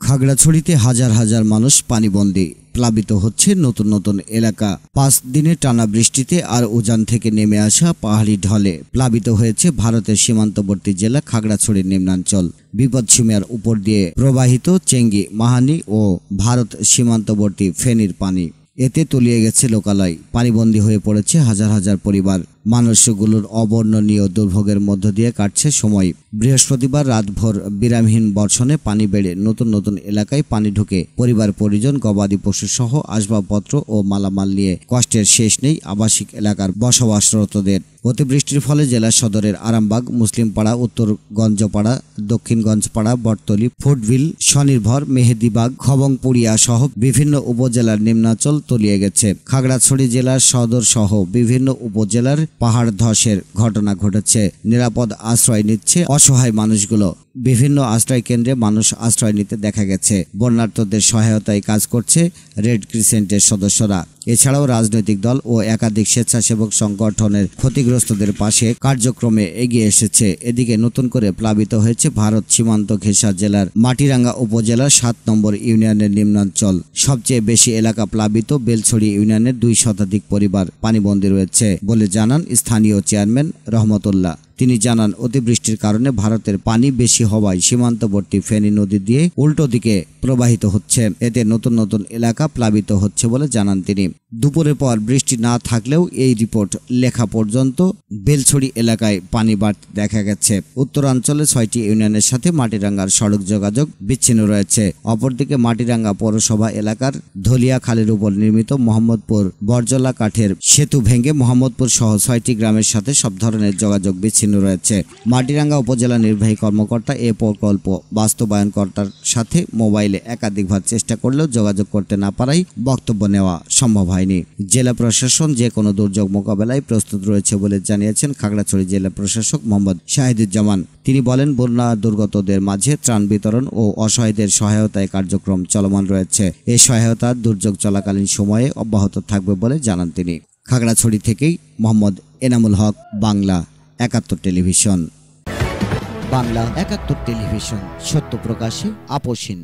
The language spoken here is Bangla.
খাগড়াছড়িতে হাজার হাজার মানুষ পানিবন্দী, প্লাবিত হচ্ছে নতুন নতুন এলাকা। 5 দিনের টানা বৃষ্টিতে আর উজান থেকে নেমে আসা পাহাড়ি ঢলে প্লাবিত হয়েছে ভারতের সীমান্তবর্তী জেলা খাগড়াছড়ির নিম্নাঞ্চল। বিপদসীমার উপর দিয়ে প্রবাহিত চেঙ্গি, মাহানি ও ভারত সীমান্তবর্তী ফেনীর পানি। এতে তলিয়ে গেছে লোকালয়, পানিবন্দী হয়ে পড়েছে হাজার হাজার পরিবার। মানুষগুলোর অবর্ণনীয় দুর্ভোগের মধ্য দিয়ে কাটছে সময়। বৃহস্পতিবার রাতভর বিরামহীন বর্ষণে পানি বেড়ে নতুন নতুন এলাকায় পানি ঢুকে পরিবার পরিজন, গবাদি পশু সহ আসবাবপত্র ও মালামাল নিয়ে কষ্টের শেষ নেই আবাসিক এলাকার বসবাসরতদের। অতিবৃষ্টির ফলে জেলা সদরের আরামবাগ, মুসলিমপাড়া, উত্তরগঞ্জপাড়া, দক্ষিণগঞ্জপাড়া, বটতলী, ফুটভিল, স্বনির্ভর, মেহেদিবাগ, খবংপুরিয়া সহ বিভিন্ন উপজেলার নিম্নাঞ্চল তলিয়ে গেছে। খাগড়াছড়ি জেলার সদর সহ বিভিন্ন উপজেলার পাহাড় ধসের ঘটনা ঘটেছে। নিরাপদ আশ্রয় নিচ্ছে অসহায় মানুষগুলো। বিভিন্ন আশ্রয় কেন্দ্রে মানুষ আশ্রয় নিতে দেখা গেছে। বন্যার্তদের সহায়তায় কাজ করছে রেড ক্রিসেন্টের সদস্যরা। এছাড়াও রাজনৈতিক দল ও একাধিক স্বেচ্ছাসেবক সংগঠনের ক্ষতিগ্রস্তদের পাশে কার্যক্রমে এগিয়ে এসেছে। এদিকে নতুন করে প্লাবিত হয়েছে ভারত সীমান্ত ঘেঁষা জেলার মাটিরাঙ্গা উপজেলার 7 নম্বর ইউনিয়নের নিম্নাঞ্চল। সবচেয়ে বেশি এলাকা প্লাবিত বেলছড়ি ইউনিয়নের 2 শতাধিক পরিবার পানিবন্দী রয়েছে বলে জানান স্থানীয় চেয়ারম্যান রহমতুল্লাহ। তিনি জানান, অতিবৃষ্টির কারণে ভারতের পানি বেশি হওয়ায় সীমান্তবর্তী ফেনী নদী দিয়ে উল্টো দিকে প্রবাহিত হচ্ছে। এতে নতুন নতুন এলাকা প্লাবিত হচ্ছে বলে জানান তিনি। দুপুরের পর বৃষ্টি না থাকলেও এই রিপোর্ট লেখা পর্যন্ত বেলছড়ি এলাকায় পানি বাড়তে দেখা গেছে। উত্তরাঞ্চলে 6টি ইউনিয়নের সাথে মাটিরাঙ্গার সড়ক যোগাযোগ বিচ্ছিন্ন রয়েছে। অপরদিকে মাটিরাঙ্গা পৌরসভা এলাকার ধলিয়া খালের উপর নির্মিত মোহাম্মদপুর বরজলা কাঠের সেতু ভেঙে মোহাম্মদপুর সহ 6টি গ্রামের সাথে সব ধরনের যোগাযোগ বিচ্ছিন্ন রয়েছে। মাটিরাঙ্গা উপজেলা নির্বাহী কর্মকর্তা এ প্রকল্প বাস্তবায়নকর্তার সাথে মোবাইলে একাধিকবার চেষ্টা করলেও যোগাযোগ করতে না পারায় বক্তব্য নেওয়া সম্ভব হয়নি। জেলা প্রশাসন যে কোনো দুর্যোগ মোকাবেলায় প্রস্তুত রয়েছে বলে জানিয়েছেন খাগড়াছড়ি জেলা প্রশাসক মোহাম্মদ শাহিদুজ্জামান। তিনি বলেন, বন্যা দুর্গতদের মাঝে ত্রাণ বিতরণ ও অসহায়দের সহায়তায় কার্যক্রম চলমান রয়েছে। এই সহায়তা দুর্যোগ চলাকালীন সময়ে অব্যাহত থাকবে বলে জানান তিনি। খাগড়াছড়ি থেকেই মোহাম্মদ এনামুল হক, বাংলা 71 টেলিভিশন। বাংলা 71 টেলিভিশন, সত্য প্রকাশে আপোষহীন।